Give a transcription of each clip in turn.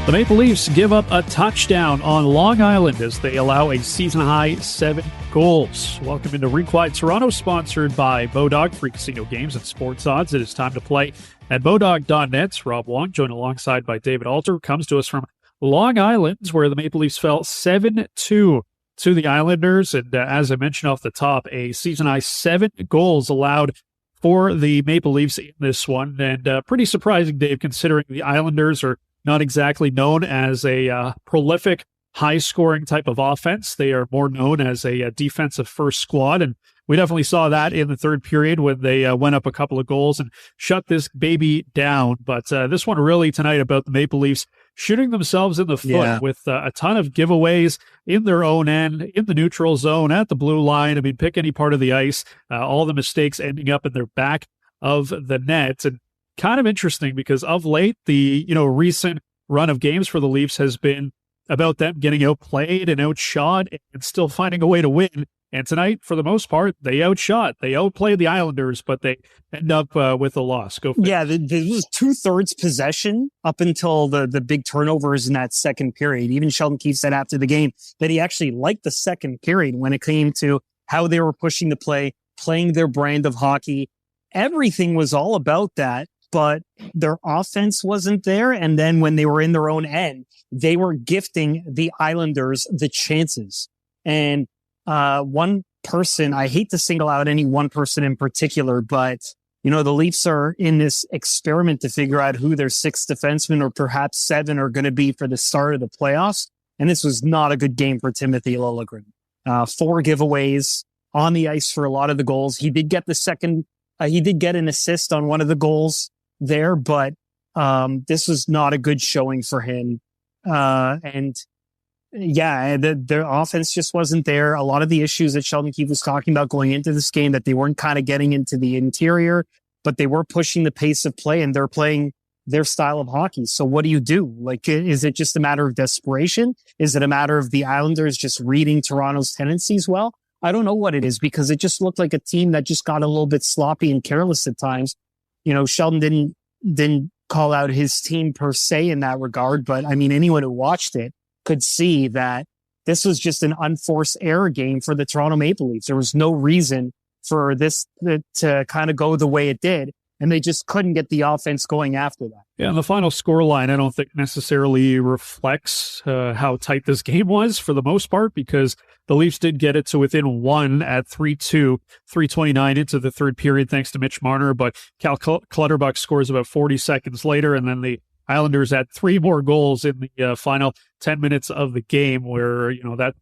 The Maple Leafs give up a touchdown on Long Island as they allow a season-high 7 goals. Welcome into Rink Wide Toronto, sponsored by Bodog, free casino games and sports odds. It is time to play at bodog.net. Rob Wong, joined alongside by David Alter, comes to us from Long Island, where the Maple Leafs fell 7-2 to the Islanders. And as I mentioned off the top, a season-high 7 goals allowed for the Maple Leafs in this one. And pretty surprising, Dave, considering the Islanders are not exactly known as a prolific, high-scoring type of offense. They are more known as a defensive-first squad, and we definitely saw that in the third period when they went up a couple of goals and shut this baby down. But this one really tonight about the Maple Leafs shooting themselves in the foot with a ton of giveaways in their own end, in the neutral zone, at the blue line. I mean, pick any part of the ice, all the mistakes ending up in their back of the net. And kind of interesting because of late, the recent run of games for the Leafs has been about them getting outplayed and outshot and still finding a way to win. And tonight, for the most part, they outplayed the Islanders, but they end up with a loss. Go for it. Yeah, there was 2/3 possession up until the big turnovers in that second period. Even Sheldon Keefe said after the game that he actually liked the second period when it came to how they were pushing the play, playing their brand of hockey. Everything was all about that. But their offense wasn't there. And then when they were in their own end, they were gifting the Islanders the chances. And one person, I hate to single out any one person in particular, but, the Leafs are in this experiment to figure out who their 6 defensemen or perhaps 7 are going to be for the start of the playoffs. And this was not a good game for Timothy Liljegren. 4 giveaways on the ice for a lot of the goals. He did get he did get an assist on one of the goals there, but this was not a good showing for him. Their offense just wasn't there. A lot of the issues that Sheldon Keefe was talking about going into this game, that they weren't kind of getting into the interior, but they were pushing the pace of play and they're playing their style of hockey. So what do you do? Like, is it just a matter of desperation? Is it a matter of the Islanders just reading Toronto's tendencies well? I don't know what it is, because it just looked like a team that just got a little bit sloppy and careless at times. Sheldon didn't call out his team per se in that regard, but I mean, anyone who watched it could see that this was just an unforced error game for the Toronto Maple Leafs. There was no reason for this to kind of go the way it did, and they just couldn't get the offense going after that. Yeah, and the final scoreline, I don't think necessarily reflects how tight this game was for the most part, because the Leafs did get it to within 1 at 3-2, 3:29 into the third period, thanks to Mitch Marner. But Cal Clutterbuck scores about 40 seconds later, and then the Islanders had 3 more goals in the final 10 minutes of the game, where the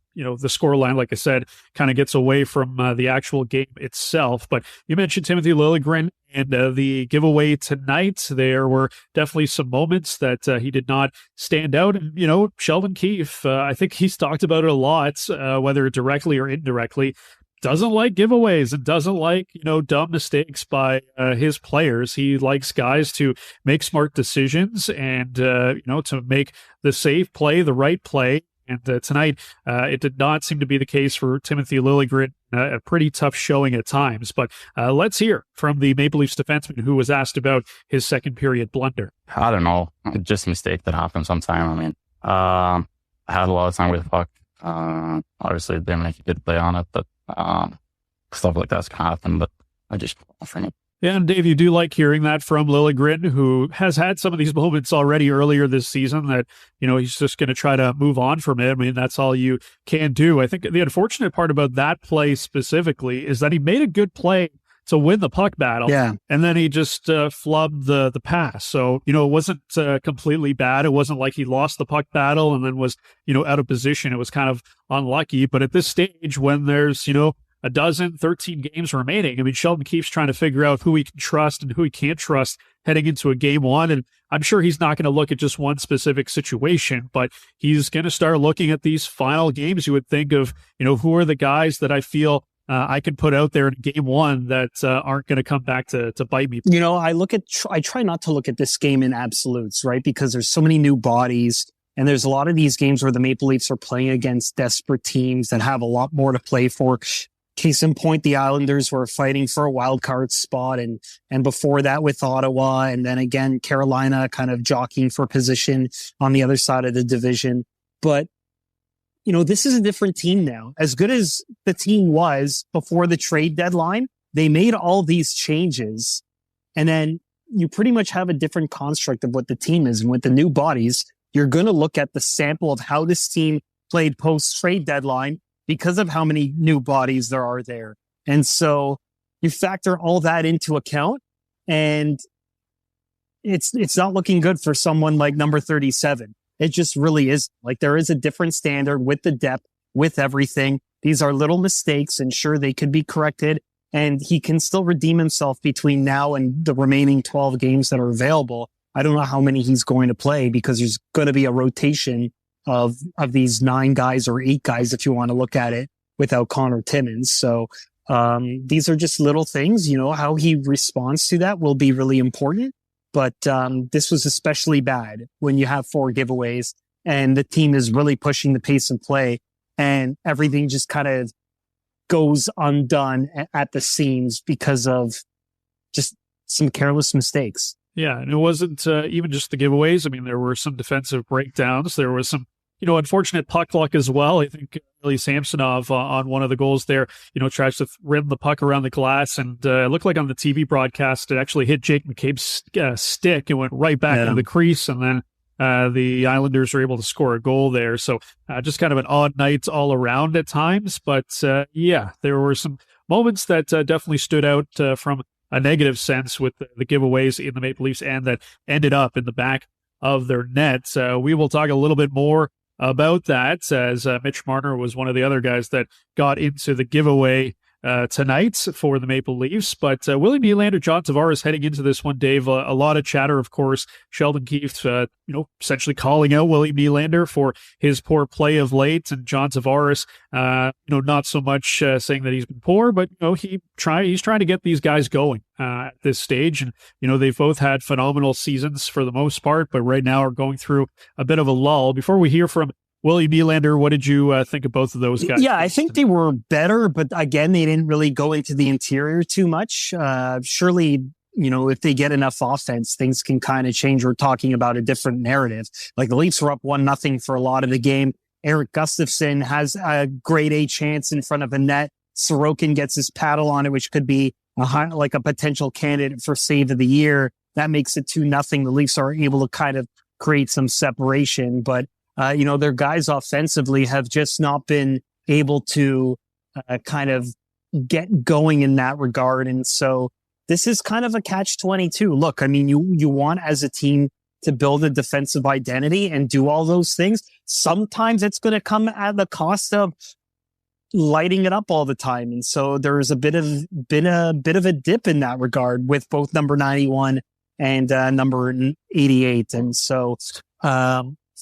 scoreline, like I said, kind of gets away from the actual game itself. But you mentioned Timothy Liljegren and the giveaway tonight. There were definitely some moments that he did not stand out. And, Sheldon Keefe, I think he's talked about it a lot, whether directly or indirectly, doesn't like giveaways and doesn't like, dumb mistakes by his players. He likes guys to make smart decisions and, to make the safe play, the right play. And tonight, it did not seem to be the case for Timothy Liljegren. A pretty tough showing at times. But let's hear from the Maple Leafs defenseman who was asked about his second period blunder. I don't know. Just a mistake that happens sometime. I mean, I had a lot of time with the puck. Obviously, didn't make a good play on it, but stuff like that's gonna happen. But I just think. Yeah, and Dave, you do like hearing that from Liljegren, who has had some of these moments already earlier this season that, he's just going to try to move on from it. I mean, that's all you can do. I think the unfortunate part about that play specifically is that he made a good play to win the puck battle. Yeah. And then he just flubbed the pass. So, it wasn't completely bad. It wasn't like he lost the puck battle and then was, out of position. It was kind of unlucky. But at this stage, when there's, 13 games remaining, I mean, Sheldon Keefe's trying to figure out who he can trust and who he can't trust heading into a game one. And I'm sure he's not going to look at just one specific situation, but he's going to start looking at these final games. You would think of, who are the guys that I feel I can put out there in game one that aren't going to come back to bite me. I try not to look at this game in absolutes, right? Because there's so many new bodies. And there's a lot of these games where the Maple Leafs are playing against desperate teams that have a lot more to play for. Case in point, the Islanders were fighting for a wild card spot, and before that with Ottawa, and then again Carolina kind of jockeying for position on the other side of the division. But this is a different team now. As good as the team was before the trade deadline, they made all these changes, and then you pretty much have a different construct of what the team is. And with the new bodies, you're going to look at the sample of how this team played post-trade deadline because of how many new bodies there are there. And so you factor all that into account, and it's not looking good for someone like number 37. It just really is. Like, there is a different standard with the depth, with everything. These are little mistakes, and sure, they could be corrected, and he can still redeem himself between now and the remaining 12 games that are available. I don't know how many he's going to play, because there's going to be a rotation of these 9 guys or 8 guys, if you want to look at it, without Connor Timmins. So these are just little things. How he responds to that will be really important. But this was especially bad when you have 4 giveaways and the team is really pushing the pace of play, and everything just kind of goes undone at the seams because of just some careless mistakes. Yeah, and it wasn't even just the giveaways. I mean, there were some defensive breakdowns. There was some, unfortunate puck luck as well. I think Ilya Samsonov on one of the goals there, tries to rim the puck around the glass, and it looked like on the TV broadcast it actually hit Jake McCabe's stick and went right back into the crease, and then the Islanders were able to score a goal there. So just kind of an odd night all around at times. But there were some moments that definitely stood out from a negative sense with the giveaways in the Maple Leafs, and that ended up in the back of their net. We will talk a little bit more about that, as Mitch Marner was one of the other guys that got into the giveaway tonight for the Maple Leafs. But William Nylander, John Tavares heading into this one, Dave, a lot of chatter, of course. Sheldon Keefe, essentially calling out William Nylander for his poor play of late, and John Tavares, not so much saying that he's been poor, but he's trying to get these guys going at this stage. And they've both had phenomenal seasons for the most part, but right now are going through a bit of a lull. Before we hear from William Nylander, what did you think of both of those guys? Yeah, I think they were better, but again, they didn't really go into the interior too much. Surely, if they get enough offense, things can kind of change. We're talking about a different narrative. Like, the Leafs were up 1-0 for a lot of the game. Eric Gustafsson has a grade A chance in front of a net. Sorokin gets his paddle on it, which could be a potential candidate for save of the year. That makes it 2-0. The Leafs are able to kind of create some separation, but their guys offensively have just not been able to kind of get going in that regard. And so this is kind of a catch-22. Look, I mean, you want as a team to build a defensive identity and do all those things. Sometimes it's going to come at the cost of lighting it up all the time. And so there's been a bit of a dip in that regard with both number 91 and number 88. And so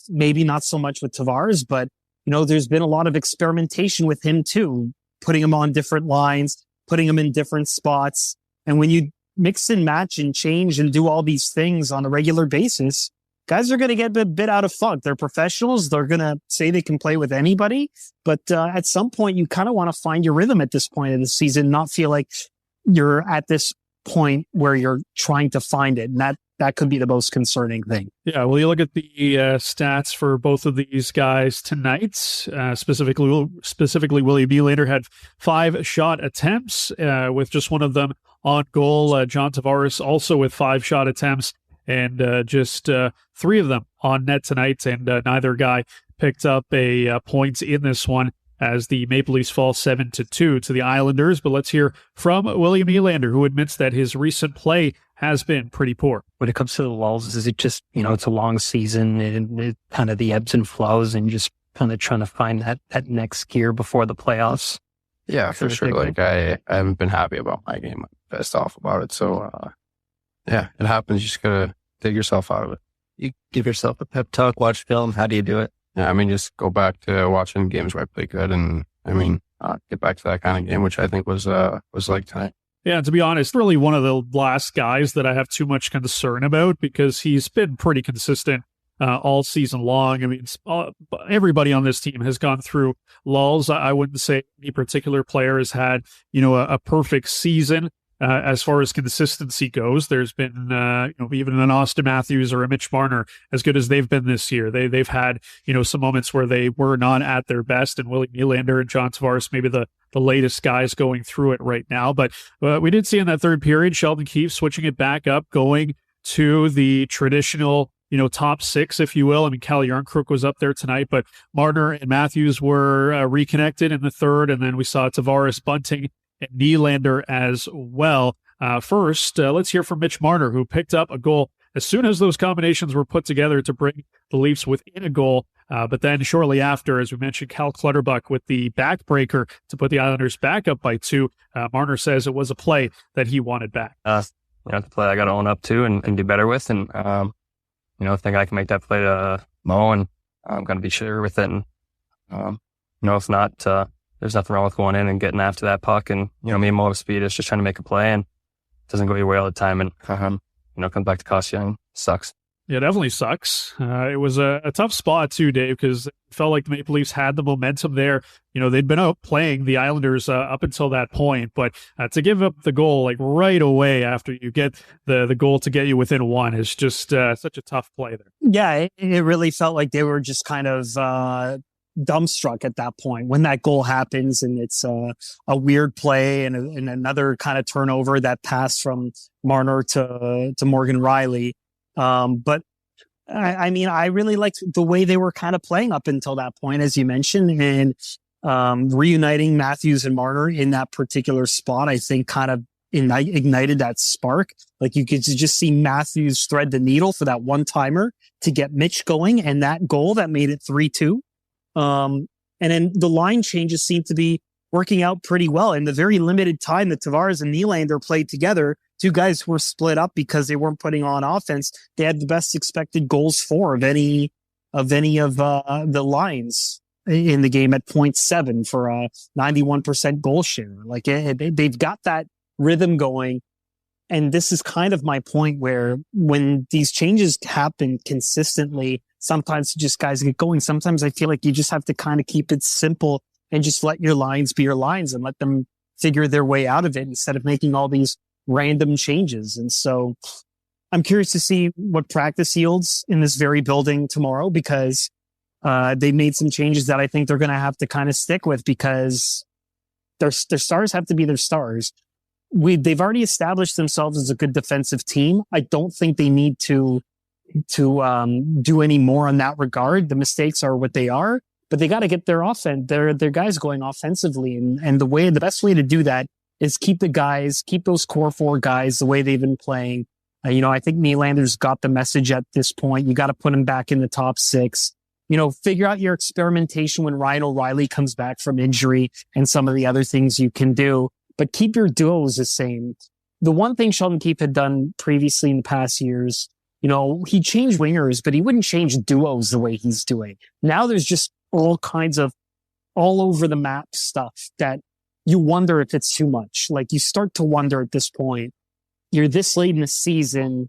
maybe not so much with Tavares, but there's been a lot of experimentation with him too, putting him on different lines, putting him in different spots. And when you mix and match and change and do all these things on a regular basis, guys are going to get a bit out of funk. They're professionals. They're going to say they can play with anybody. But at some point, you kind of want to find your rhythm at this point in the season, not feel like you're at this point where you're trying to find it. And that could be the most concerning thing. Yeah, well, you look at the stats for both of these guys tonight. Specifically, William Nylander had 5 shot attempts, with just one of them on goal. John Tavares also with 5 shot attempts, and just 3 of them on net tonight. And neither guy picked up a point in this one, as the Maple Leafs fall 7-2 to the Islanders. But let's hear from William Nylander, who admits that his recent play has been pretty poor. When it comes to the lulls, is it just, it's a long season and it kind of the ebbs and flows and just kind of trying to find that next gear before the playoffs? Yeah, for sure. Like, I haven't been happy about my game. I'm pissed off about it. So, it happens. You just got to dig yourself out of it. You give yourself a pep talk, watch film. How do you do it? Yeah, I mean, just go back to watching games where I play good, and get back to that kind of game, which I think was like tonight. Yeah, to be honest, really one of the last guys that I have too much concern about, because he's been pretty consistent all season long. I mean, everybody on this team has gone through lulls. I wouldn't say any particular player has had, a perfect season. As far as consistency goes, there's been, even an Austin Matthews or a Mitch Marner, as good as they've been this year. They've had, some moments where they were not at their best, and Willie Nylander and John Tavares, maybe the latest guys going through it right now. But we did see in that third period, Sheldon Keefe switching it back up, going to the traditional, top six, if you will. I mean, Cal Yarncrook was up there tonight, but Marner and Matthews were reconnected in the third, and then we saw Tavares, Bunting, and Nylander as well. First, let's hear from Mitch Marner, who picked up a goal as soon as those combinations were put together to bring the Leafs within a goal. But then shortly after, as we mentioned, Cal Clutterbuck with the backbreaker to put the Islanders back up by 2. Marner says it was a play that he wanted back. It's a play I got to own up to and do better with. And, think I can make that play to Mo, and I'm going to be sure with it. And, if not, there's nothing wrong with going in and getting after that puck. And, me and Mo have speed. It's just trying to make a play, and it doesn't go your way all the time. And, comes back to cost you, and sucks. Yeah, it definitely sucks. It was a tough spot too, Dave, because it felt like the Maple Leafs had the momentum there. They'd been out playing the Islanders up until that point, but to give up the goal like right away after you get the goal to get you within 1 is just such a tough play there. Yeah, it really felt like they were just kind of dumbstruck at that point when that goal happens, and it's a weird play and another kind of turnover, that pass from Marner to Morgan Riley. But I mean, I really liked the way they were kind of playing up until that point, as you mentioned, and reuniting Matthews and Marner in that particular spot, I think kind of ignited that spark. Like, you could just see Matthews thread the needle for that one-timer to get Mitch going, and that goal that made it 3-2. And then the line changes seem to be working out pretty well. In the very limited time that Tavares and Nylander played together, 2 guys were split up because they weren't putting on offense. They had the best expected goals for of any of the lines in the game at 0.7 for a 91% goal share. Like, they've got that rhythm going. And this is kind of my point, where when these changes happen consistently, sometimes just guys get going. Sometimes I feel like you just have to kind of keep it simple and just let your lines be your lines and let them figure their way out of it instead of making all these random changes. And so I'm curious to see what practice yields in this very building tomorrow, because they made some changes that I think they're going to have to kind of stick with, because their stars have to be their stars. They've already established themselves as a good defensive team. I don't think they need to do any more in that regard. The mistakes are what they are, but they got to get their guys going offensively. And the best way to do that is keep those core 4 guys the way they've been playing. I think Nylander's got the message at this point. You got to put him back in the top 6. Figure out your experimentation when Ryan O'Reilly comes back from injury and some of the other things you can do, but keep your duos the same. The one thing Sheldon Keefe had done previously in the past years, he changed wingers, but he wouldn't change duos the way he's doing. Now there's just all kinds of all over the map stuff that you wonder if it's too much. Like, you start to wonder at this point, you're this late in the season,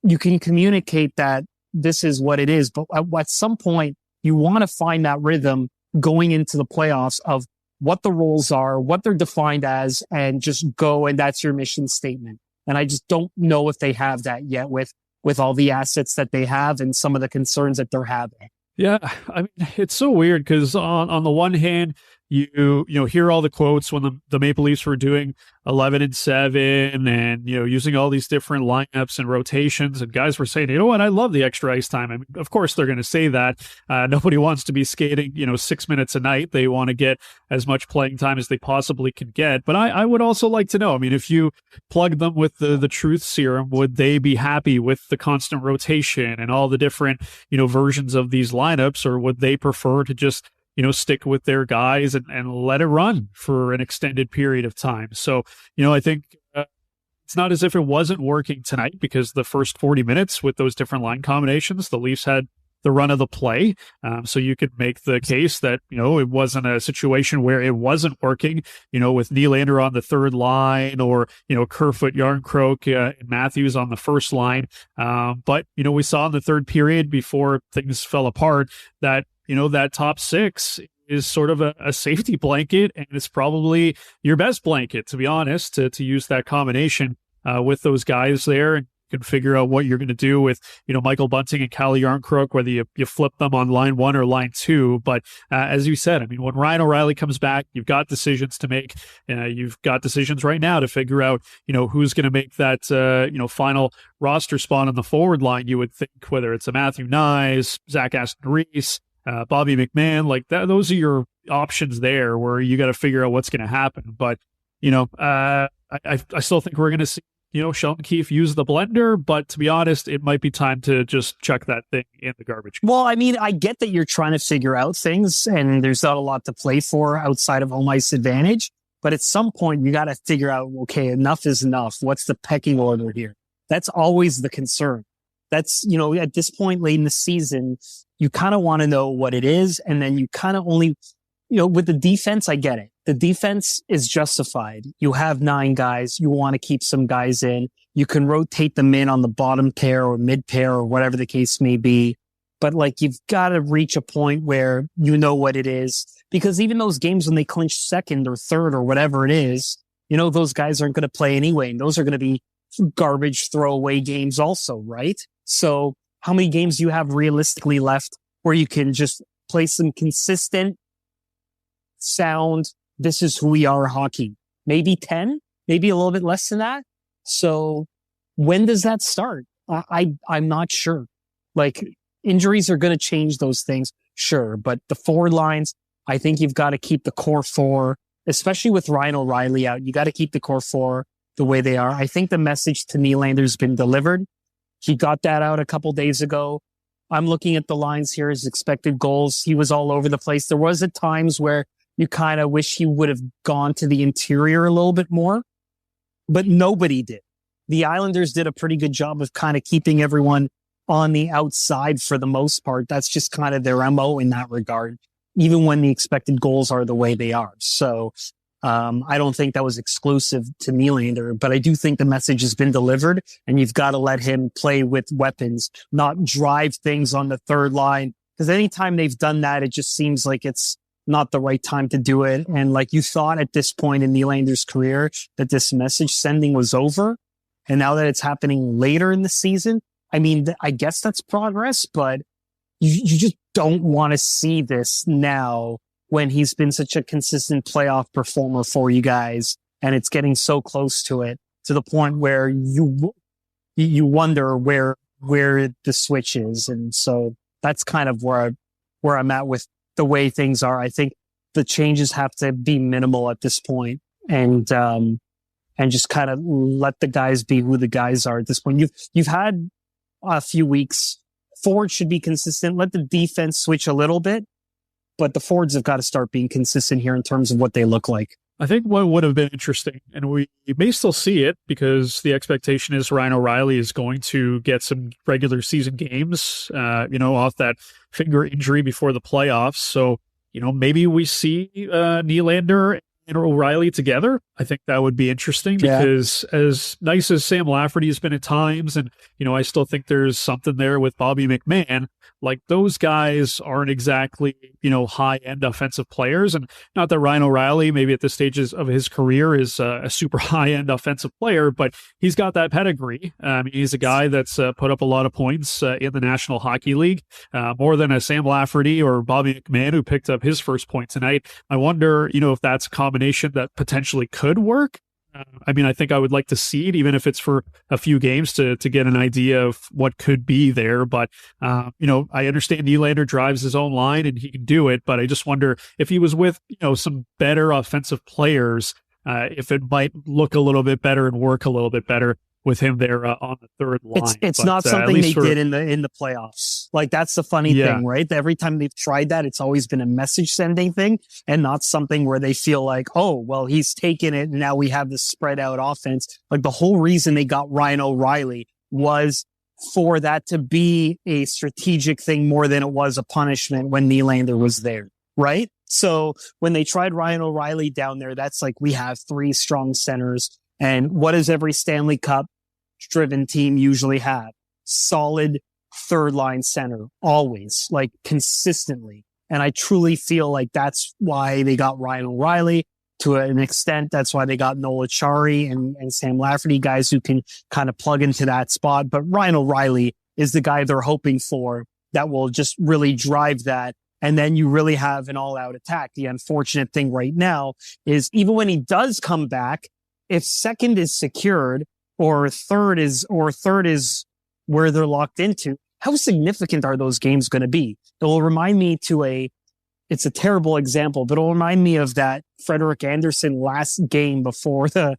you can communicate that this is what it is, but at some point you want to find that rhythm going into the playoffs of what the roles are, what they're defined as, and just go. And that's your mission statement. And I just don't know if they have that yet with all the assets that they have and some of the concerns that they're having. Yeah, I mean, it's so weird because on the one hand, you hear all the quotes when the Maple Leafs were doing 11-7 and using all these different lineups and rotations, and guys were saying, you know what, I love the extra ice time. I mean, of course they're going to say that. Nobody wants to be skating 6 minutes a night. They want to get as much playing time as they possibly can get. But I would also like to know, I mean, if you plug them with the truth serum, would they be happy with the constant rotation and all the different versions of these lineups, or would they prefer to just stick with their guys and let it run for an extended period of time? So, I think it's not as if it wasn't working tonight, because the first 40 minutes with those different line combinations, the Leafs had the run of the play. So you could make the case that, it wasn't a situation where it wasn't working, with Nylander on the third line or, Kerfoot, Yarncroke, and Matthews on the first line. But, we saw in the third period before things fell apart that, that top six is sort of a safety blanket, and it's probably your best blanket, to be honest, to use that combination with those guys there. And you can figure out what you're going to do with, Michael Bunting and Calle Yarncroke, whether you flip them on line one or line two. But as you said, I mean, when Ryan O'Reilly comes back, you've got decisions to make. You've got decisions right now to figure out, who's going to make that, final roster spot on the forward line. You would think whether it's a Matthew Nyes, Zach Aston-Reese, Bobby McMahon, like that, those are your options there where you got to figure out what's going to happen. But, I still think we're going to see, Sheldon Keefe use the blender, but to be honest, it might be time to just chuck that thing in the garbage. Well, I mean, I get that you're trying to figure out things and there's not a lot to play for outside of home ice advantage. But at some point, you got to figure out, okay, enough is enough. What's the pecking order here? That's always the concern. That's, at this point late in the season, you kind of want to know what it is. And then you kind of only, with the defense, I get it. The defense is justified. You have 9 guys. You want to keep some guys in. You can rotate them in on the bottom pair or mid pair or whatever the case may be. But you've got to reach a point where you know what it is. Because even those games when they clinch second or third or whatever it is, those guys aren't going to play anyway. And those are going to be garbage throwaway games also, right? So how many games do you have realistically left where you can just play some consistent, sound, this is who we are hockey? Maybe 10, maybe a little bit less than that. So when does that start? I'm not sure. Injuries are going to change those things. Sure. But the forward lines, I think you've got to keep the core 4, especially with Ryan O'Reilly out. You got to keep the core 4 the way they are. I think the message to Nylander has been delivered. He got that out a couple days ago. I'm looking at the lines here, his expected goals. He was all over the place. There was at times where you kind of wish he would have gone to the interior a little bit more, but nobody did. The Islanders did a pretty good job of kind of keeping everyone on the outside for the most part. That's just kind of their MO in that regard, even when the expected goals are the way they are. So I don't think that was exclusive to Nylander, but I do think the message has been delivered, and you've got to let him play with weapons, not drive things on the third line. Because anytime they've done that, it just seems like it's not the right time to do it. And you thought at this point in Nylander's career that this message sending was over. And now that it's happening later in the season, I mean, I guess that's progress, but you just don't want to see this now when he's been such a consistent playoff performer for you guys, and it's getting so close to it, to the point where you wonder where the switch is. And so that's kind of where I'm at with the way things are. I think the changes have to be minimal at this point, and just kind of let the guys be who the guys are at this point. You've had a few weeks. Forwards should be consistent. Let the defense switch a little bit, but the forwards have got to start being consistent here in terms of what they look like. I think what would have been interesting, and we may still see it because the expectation is Ryan O'Reilly is going to get some regular season games, off that finger injury before the playoffs. So, maybe we see Nylander and O'Reilly together. I think that would be interesting because as nice as Sam Lafferty has been at times, and, I still think there's something there with Bobby McMahon, those guys aren't exactly, high-end offensive players. And not that Ryan O'Reilly, maybe at the stages of his career, is a super high-end offensive player, but he's got that pedigree. He's a guy that's put up a lot of points in the National Hockey League, more than a Sam Lafferty or Bobby McMahon, who picked up his first point tonight. I wonder, if that's a combination that potentially could work. I think I would like to see it, even if it's for a few games to get an idea of what could be there. But, I understand Nylander drives his own line and he can do it, but I just wonder if he was with, some better offensive players, if it might look a little bit better and work a little bit better with him there on the third line. It's not something they did in the playoffs. That's the funny thing, right? Every time they've tried that, it's always been a message sending thing and not something where they feel like, oh, well, he's taken it and now we have this spread out offense. The whole reason they got Ryan O'Reilly was for that to be a strategic thing more than it was a punishment when Nylander was there, right? So when they tried Ryan O'Reilly down there, that's like, we have 3 strong centers. And what does every Stanley Cup driven team usually have? Solid third line center, always, like consistently. And I truly feel like that's why they got Ryan O'Reilly to an extent. That's why they got Noel Acciari and Sam Lafferty, guys who can kind of plug into that spot. But Ryan O'Reilly is the guy they're hoping for that will just really drive that. And then you really have an all-out attack. The unfortunate thing right now is even when he does come back, if second is secured or third is where they're locked into, how significant are those games going to be? It will remind me it's a terrible example, but it'll remind me of that Frederik Andersen last game before the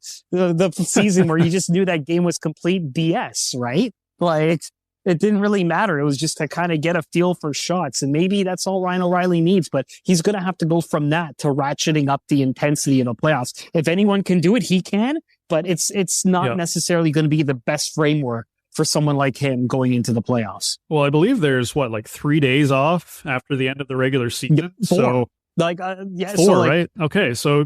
season where you just knew that game was complete BS, right? Like, it didn't really matter. It was just to kind of get a feel for shots. And maybe that's all Ryan O'Reilly needs, but he's going to have to go from that to ratcheting up the intensity in the playoffs. If anyone can do it, he can, but it's not necessarily going to be the best framework for someone like him going into the playoffs. Well, I believe there's 3 days off after the end of the regular season. 4. So 4, so right? Okay. So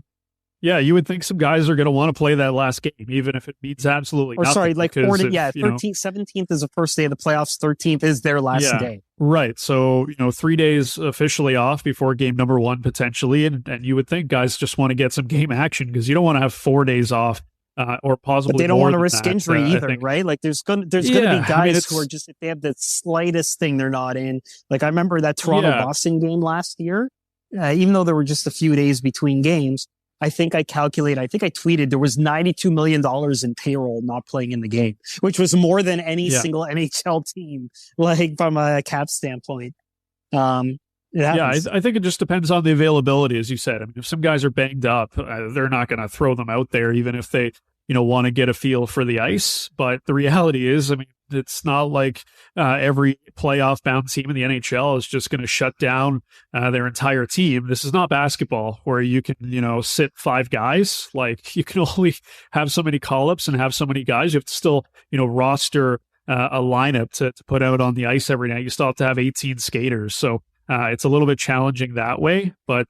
yeah, you would think some guys are going to want to play that last game, even if it means absolutely nothing. 4 to, 13th, 17th is the first day of the playoffs. 13th is their last day. Right. So, 3 days officially off before game number 1, potentially. And you would think guys just want to get some game action because you don't want to have 4 days off. Or possibly, but they don't more want to risk injury either, right? Like there's going to be guys who are just, if they have the slightest thing they're not in. Like I remember that Toronto-Boston game last year, even though there were just a few days between games, I think I tweeted there was $92 million in payroll not playing in the game, which was more than any single NHL team, like from a cap standpoint. I think it just depends on the availability, as you said. I mean, if some guys are banged up, they're not going to throw them out there, even if they, want to get a feel for the ice. But the reality is, I mean, it's not like every playoff-bound team in the NHL is just going to shut down their entire team. This is not basketball where you can, sit 5 guys. Like, you can only have so many call-ups and have so many guys. You have to still, roster a lineup to put out on the ice every night. You still have to have 18 skaters. So it's a little bit challenging that way, but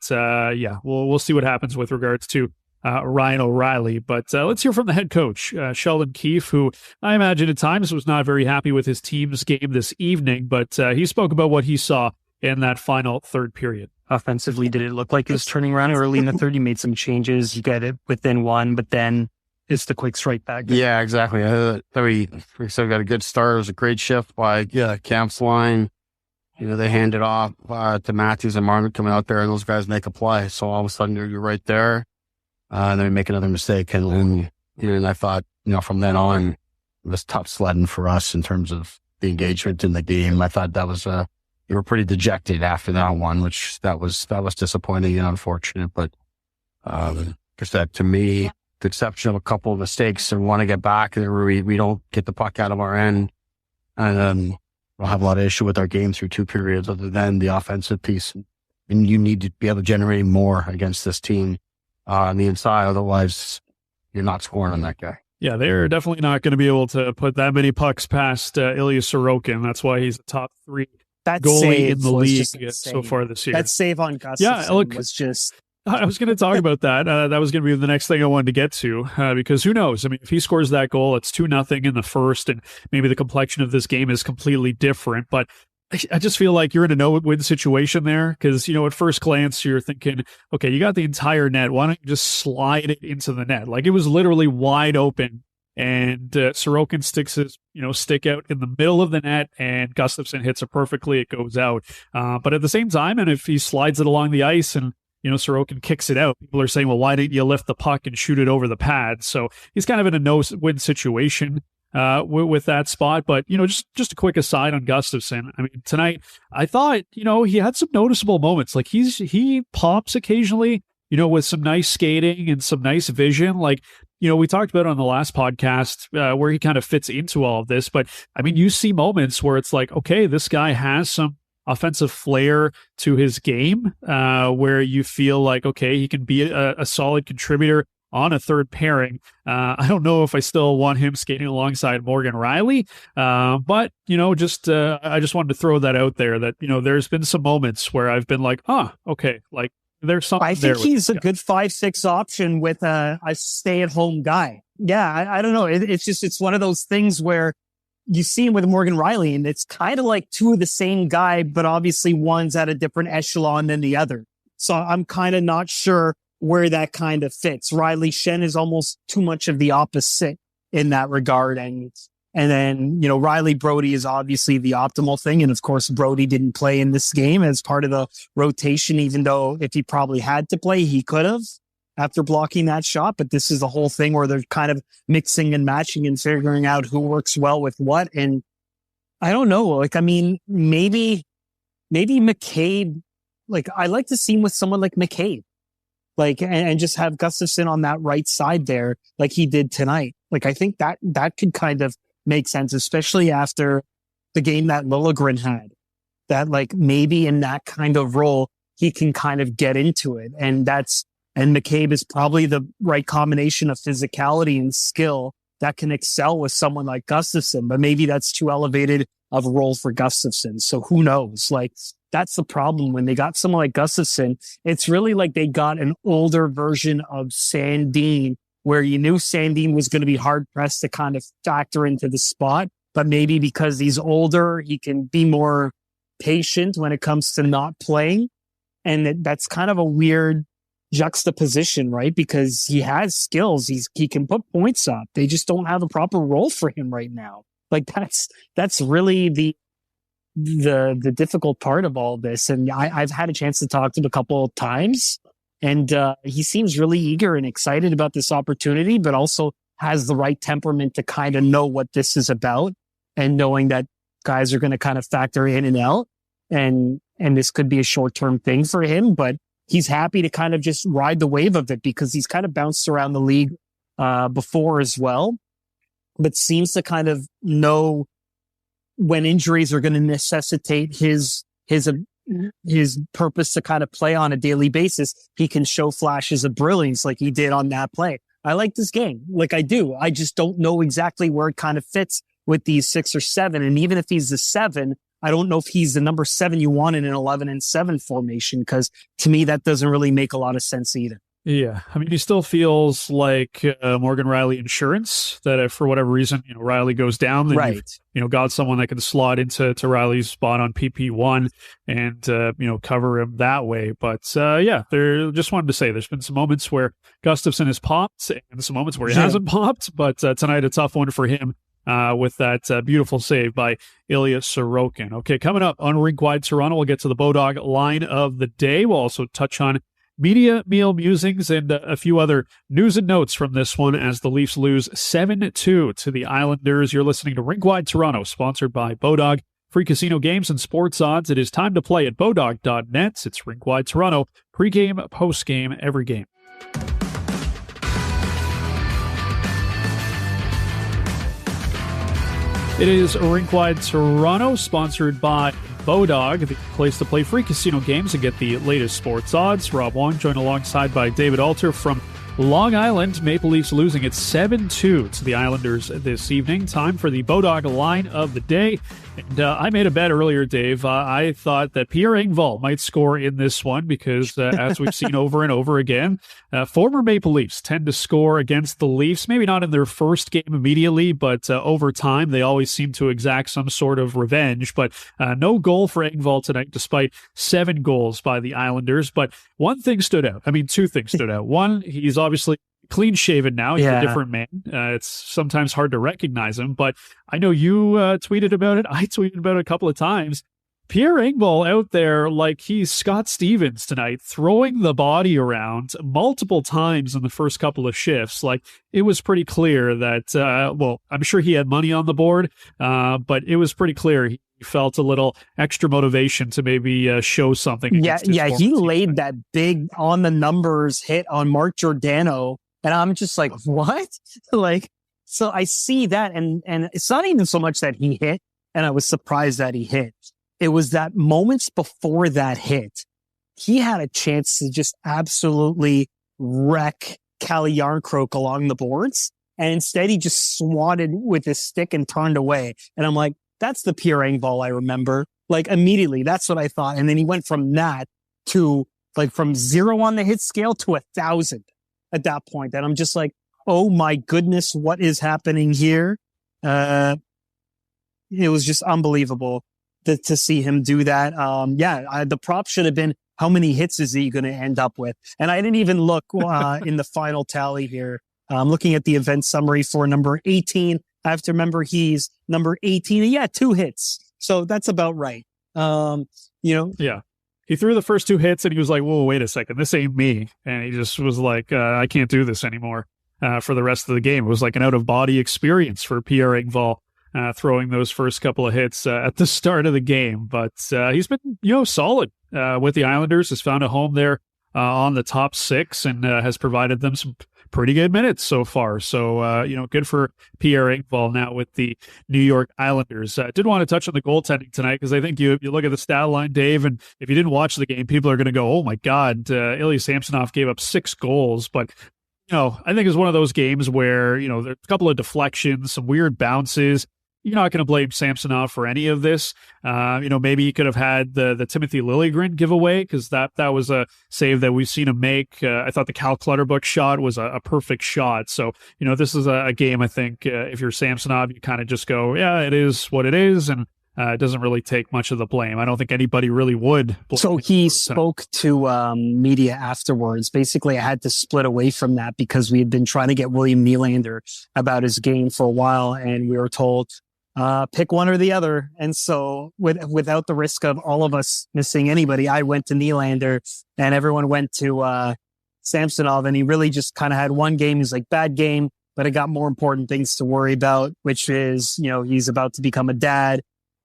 we'll see what happens with regards to Ryan O'Reilly. But let's hear from the head coach, Sheldon Keefe, who I imagine at times was not very happy with his team's game this evening, but he spoke about what he saw in that final third period. Offensively, did it look like it was turning around early in the third? You made some changes, you got it within 1, but then it's the quick strike back. Yeah, exactly. We still got a good start. It was a great shift by Camp's line. They hand it off to Matthews and Martin coming out there, and those guys make a play. So all of a sudden, you're right there, and then we make another mistake. And I thought, from then on, it was tough sledding for us in terms of the engagement in the game. I thought that was you were pretty dejected after that one, which that was disappointing and unfortunate. But because that, to me, the exception of a couple of mistakes and want to get back, we don't get the puck out of our end, and we'll have a lot of issue with our game through 2 periods other than the offensive piece. And you need to be able to generate more against this team on the inside. Otherwise, you're not scoring on that guy. Yeah, they're definitely not going to be able to put that many pucks past Ilya Sorokin. That's why he's a top 3 goalie in the league so far this year. That save on Gustafsson was just... I was going to talk about that. That was going to be the next thing I wanted to get to, because who knows? I mean, if he scores that goal, it's 2-0 in the first, and maybe the complexion of this game is completely different. But I just feel like you're in a no-win situation there, because, at first glance, you're thinking, okay, you got the entire net. Why don't you just slide it into the net? Like, it was literally wide open, and Sorokin sticks his, stick out in the middle of the net, and Gustafsson hits it perfectly. It goes out. But at the same time, and if he slides it along the ice and Sorokin kicks it out, people are saying, well, why didn't you lift the puck and shoot it over the pad? So he's kind of in a no-win situation with that spot. But, just a quick aside on Gustafsson. I mean, tonight, I thought, he had some noticeable moments. Like, he pops occasionally, with some nice skating and some nice vision. Like, we talked about it on the last podcast where he kind of fits into all of this. But, I mean, you see moments where it's like, okay, this guy has some offensive flair to his game, where you feel like, okay, he can be a solid contributor on a third pairing. I don't know if I still want him skating alongside Morgan Riley, but, just I just wanted to throw that out there that, there's been some moments where I've been like, okay, like there's something I think there he's a good 5-6 option with a stay-at-home guy. Yeah, I don't know. It's one of those things where you see him with Morgan Riley, and it's kind of like two of the same guy, but obviously one's at a different echelon than the other. So I'm kind of not sure where that kind of fits. Riley Shen is almost too much of the opposite in that regard. And then, Riley Brody is obviously the optimal thing. And of course, Brody didn't play in this game as part of the rotation, even though if he probably had to play, he could have after blocking that shot. But this is the whole thing where they're kind of mixing and matching and figuring out who works well with what. And I don't know. Like, I mean, maybe McCabe, like I like to see him with someone like McCabe, like, and just have Gustafsson on that right side there, like he did tonight. Like, I think that could kind of make sense, especially after the game that Liljegren had, that like maybe in that kind of role, he can kind of get into it. And McCabe is probably the right combination of physicality and skill that can excel with someone like Gustafsson, but maybe that's too elevated of a role for Gustafsson. So who knows? Like, that's the problem when they got someone like Gustafsson. It's really like they got an older version of Sandin, where you knew Sandin was going to be hard pressed to kind of factor into the spot, but maybe because he's older, he can be more patient when it comes to not playing. And that's kind of a weird juxtaposition, right? Because he has skills. He can put points up. They just don't have a proper role for him right now. Like that's really the difficult part of all this. And I've had a chance to talk to him a couple of times, and he seems really eager and excited about this opportunity, but also has the right temperament to kind of know what this is about, and knowing that guys are going to kind of factor in and out, and this could be a short-term thing for him, but he's happy to kind of just ride the wave of it because he's kind of bounced around the league before as well, but seems to kind of know when injuries are going to necessitate his purpose to kind of play on a daily basis. He can show flashes of brilliance like he did on that play. I like this game. Like I do. I just don't know exactly where it kind of fits with these 6 or 7. And even if he's the 7, I don't know if he's the number 7 you want in an 11 and 7 formation, because to me, that doesn't really make a lot of sense either. Yeah. I mean, he still feels like Morgan Riley insurance, that if for whatever reason, Riley goes down, then right. you've got someone that can slot into Riley's spot on PP1 and, cover him that way. But just wanted to say there's been some moments where Gustafsson has popped and some moments where he hasn't popped, but tonight a tough one for him. With that beautiful save by Ilya Sorokin. Okay, coming up on Rink-Wide Toronto, we'll get to the Bodog line of the day. We'll also touch on media meal musings and a few other news and notes from this one as the Leafs lose 7-2 to the Islanders. You're listening to Rink-Wide Toronto, sponsored by Bodog. Free casino games and sports odds. It is time to play at bodog.net. It's Rink-Wide Toronto, pregame, postgame, every game. It is Rink-Wide Toronto, sponsored by Bodog, the place to play free casino games and get the latest sports odds. Rob Wong joined alongside by David Alter from Long Island. Maple Leafs losing at 7-2 to the Islanders this evening. Time for the Bodog line of the day. And I made a bet earlier, Dave. I thought that Pierre Engvall might score in this one because, as we've seen over and over again, former Maple Leafs tend to score against the Leafs. Maybe not in their first game immediately, but over time, they always seem to exact some sort of revenge. But no goal for Engvall tonight, despite 7 goals by the Islanders. But one thing stood out. I mean, 2 things stood out. One, he's obviously clean shaven now. He's a different man. It's sometimes hard to recognize him, but I know you tweeted about it. I tweeted about it a couple of times. Pierre Engvall out there like he's Scott Stevens tonight, throwing the body around multiple times in the first couple of shifts. Like, it was pretty clear that, I'm sure he had money on the board, but it was pretty clear he felt a little extra motivation to maybe show something. Yeah, he laid that big on the numbers hit on Mark Giordano. And I'm just like, what? So I see that. And it's not even so much that he hit, and I was surprised that he hit. It was that moments before that hit, he had a chance to just absolutely wreck Calle Yarncroke along the boards. And instead he just swatted with his stick and turned away. And I'm like, that's the Pierre Engvall I remember. Like immediately, that's what I thought. And then he went from that to like from 0 on the hit scale to 1,000 at that point. And I'm just like, oh my goodness, what is happening here? It was just unbelievable to see him do that. The prop should have been, how many hits is he going to end up with? And I didn't even look in the final tally here. I'm looking at the event summary for number 18. I have to remember he's number 18. Yeah, 2 hits. So that's about right. Yeah. He threw the first 2 hits and he was like, whoa, wait a second. This ain't me. And he just was like, I can't do this anymore for the rest of the game. It was like an out-of-body experience for Pierre Engvall throwing those first couple of hits at the start of the game. But he's been, solid with the Islanders, has found a home there on the top 6 and has provided them some pretty good minutes so far. So, good for Pierre Engvall now with the New York Islanders. Did want to touch on the goaltending tonight because I think you look at the stat line, Dave, and if you didn't watch the game, people are going to go, oh my God, Ilya Samsonov gave up 6 goals. But, I think it's one of those games where, there's a couple of deflections, some weird bounces. You're not going to blame Samsonov for any of this. Maybe he could have had the Timothy Liljegren giveaway because that was a save that we've seen him make. I thought the Cal Clutterbuck shot was a perfect shot. So, this is a game, I think, if you're Samsonov, you kind of just go, yeah, it is what it is. And it doesn't really take much of the blame. I don't think anybody really would. So he spoke to media afterwards. Basically, I had to split away from that because we had been trying to get William Nylander about his game for a while. And we were told, pick one or the other. And so without the risk of all of us missing anybody, I went to Nylander and everyone went to Samsonov. And he really just kind of had one game. He's like, bad game, but I got more important things to worry about, which is, he's about to become a dad.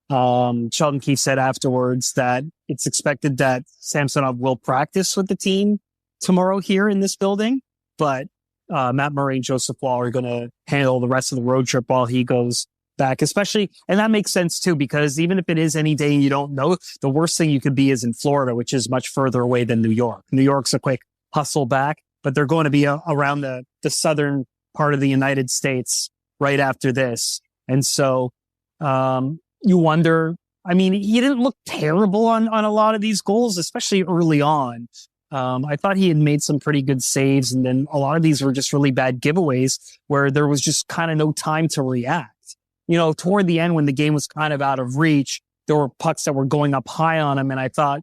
Sheldon Keefe said afterwards that it's expected that Samsonov will practice with the team tomorrow here in this building, but Matt Murray and Joseph Wall are going to handle the rest of the road trip while he goes back, especially. And that makes sense too, because even if it is any day you don't know, the worst thing you could be is in Florida, which is much further away than New York. New York's a quick hustle back, but they're going to be around the southern part of the United States right after this. And so, you wonder, he didn't look terrible on a lot of these goals, especially early on. I thought he had made some pretty good saves, and then a lot of these were just really bad giveaways where there was just kind of no time to react. Toward the end when the game was kind of out of reach, there were pucks that were going up high on him, and I thought,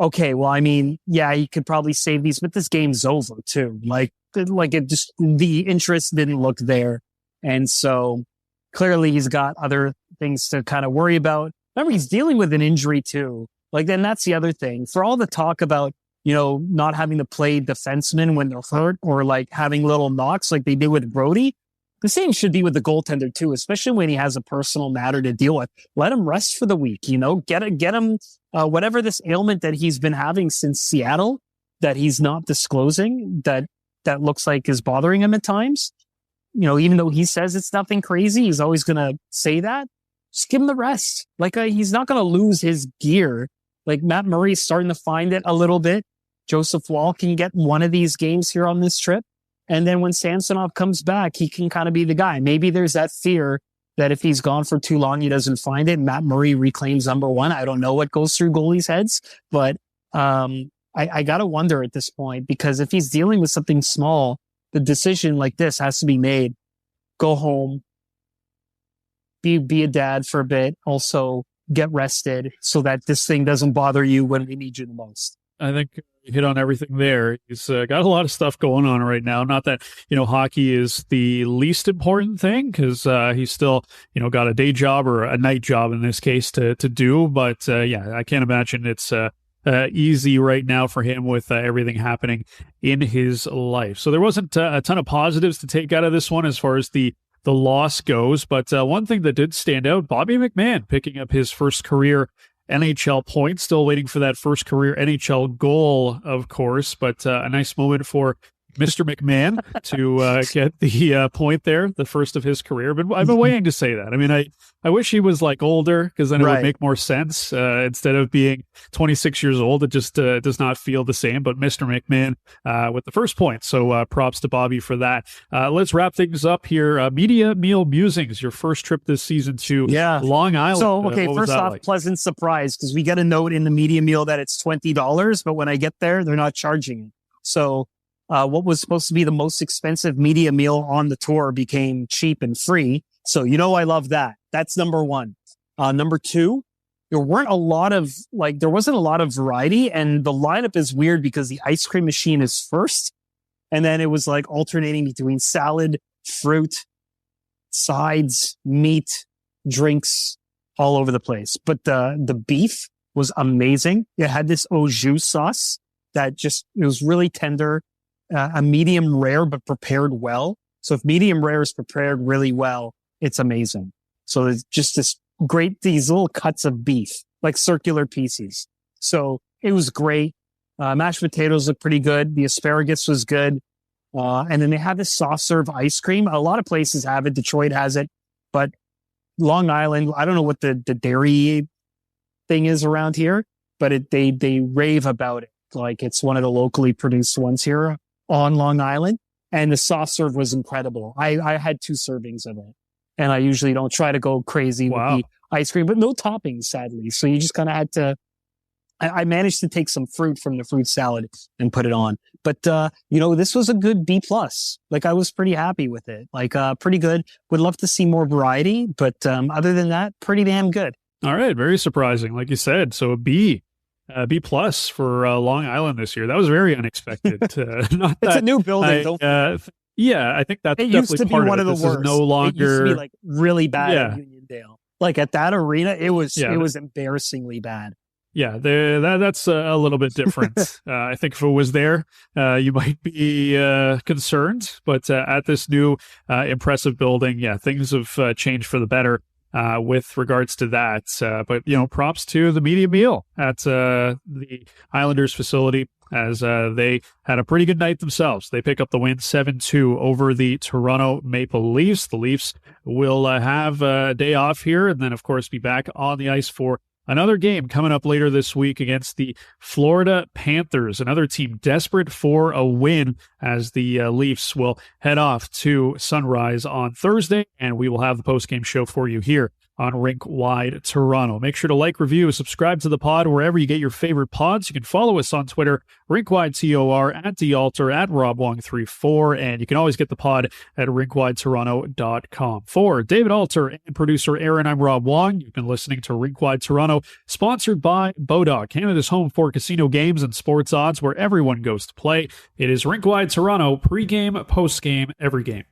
okay, well, yeah, he could probably save these, but this game's over too. Like it just, the interest didn't look there. And so clearly he's got other things to kind of worry about. Remember, he's dealing with an injury too. Then that's the other thing. For all the talk about, not having to play defensemen when they're hurt or having little knocks like they did with Brody, the same should be with the goaltender too, especially when he has a personal matter to deal with. Let him rest for the week, get him, whatever this ailment that he's been having since Seattle that he's not disclosing that looks like is bothering him at times. Even though he says it's nothing crazy, he's always going to say that. Just give him the rest. He's not going to lose his gear. Matt Murray's starting to find it a little bit. Joseph Wall can get one of these games here on this trip. And then when Samsonov comes back, he can kind of be the guy. Maybe there's that fear that if he's gone for too long, he doesn't find it. Matt Murray reclaims number 1. I don't know what goes through goalies' heads, but I got to wonder at this point, because if he's dealing with something small, the decision like this has to be made. Go home, be a dad for a bit, also get rested so that this thing doesn't bother you when we need you the most. I think you hit on everything there. He's got a lot of stuff going on right now. Not that, hockey is the least important thing because he's still, got a day job or a night job in this case to do. But I can't imagine it's easy right now for him with everything happening in his life. So there wasn't a ton of positives to take out of this one as far as the loss goes. But one thing that did stand out, Bobby McMahon picking up his first career NHL point, still waiting for that first career NHL goal, of course, but a nice moment for Mr. McMahon to get the point there, the first of his career. But I've been waiting to say that. I mean, I wish he was like older, because then it would make more sense. Instead of being 26 years old, it just does not feel the same. But Mr. McMahon with the first point. So props to Bobby for that. Let's wrap things up here. Media Meal Musings, your first trip this season to Long Island. So, okay, first off, like? Pleasant surprise, because we get a note in the media meal that it's $20, but when I get there, they're not charging it. So what was supposed to be the most expensive media meal on the tour became cheap and free. So, I love that. That's number one. Number two, there wasn't a lot of variety, and the lineup is weird because the ice cream machine is first, and then it was like alternating between salad, fruit, sides, meat, drinks, all over the place. But the beef was amazing. It had this au jus sauce that it was really tender, a medium rare, but prepared well. So if medium rare is prepared really well, it's amazing. So there's just these little cuts of beef, like circular pieces. So it was great. Mashed potatoes looked pretty good. The asparagus was good. And then they had this soft serve ice cream. A lot of places have it. Detroit has it, but Long Island, I don't know what the dairy thing is around here, but they rave about it. Like it's one of the locally produced ones here on Long Island. And the soft serve was incredible. I had 2 servings of it. And I usually don't try to go crazy with the ice cream, but no toppings, sadly. So you just kind of had to, I managed to take some fruit from the fruit salad and put it on. But, this was a good B+. Like I was pretty happy with it. Like, pretty good. Would love to see more variety, but, other than that, pretty damn good. All right. Very surprising. Like you said. So a B plus for Long Island this year. That was very unexpected. It's a new building. I think that's it used to be one of the worst. No longer. It used to be like really bad at Uniondale. Like at that arena, it was embarrassingly bad. Yeah, that's a little bit different. I think if it was there, you might be concerned. But at this new impressive building, things have changed for the better with regards to that. But, props to the media meal at the Islanders facility, as they had a pretty good night themselves. They pick up the win 7-2 over the Toronto Maple Leafs. The Leafs will have a day off here and then, of course, be back on the ice for another game coming up later this week against the Florida Panthers, another team desperate for a win, as the Leafs will head off to Sunrise on Thursday, and we will have the postgame show for you here on Rink Wide Toronto. Make sure to like, review, subscribe to the pod wherever you get your favorite pods. You can follow us on Twitter, RinkWideTOR, at DAlter, at RobWong34, and you can always get the pod at RinkWideToronto.com. For David Alter and producer Aaron, I'm Rob Wong. You've been listening to Rink Wide Toronto, sponsored by Bodog, Canada's home for casino games and sports odds, where everyone goes to play. It is Rink Wide Toronto, pregame, postgame, every game.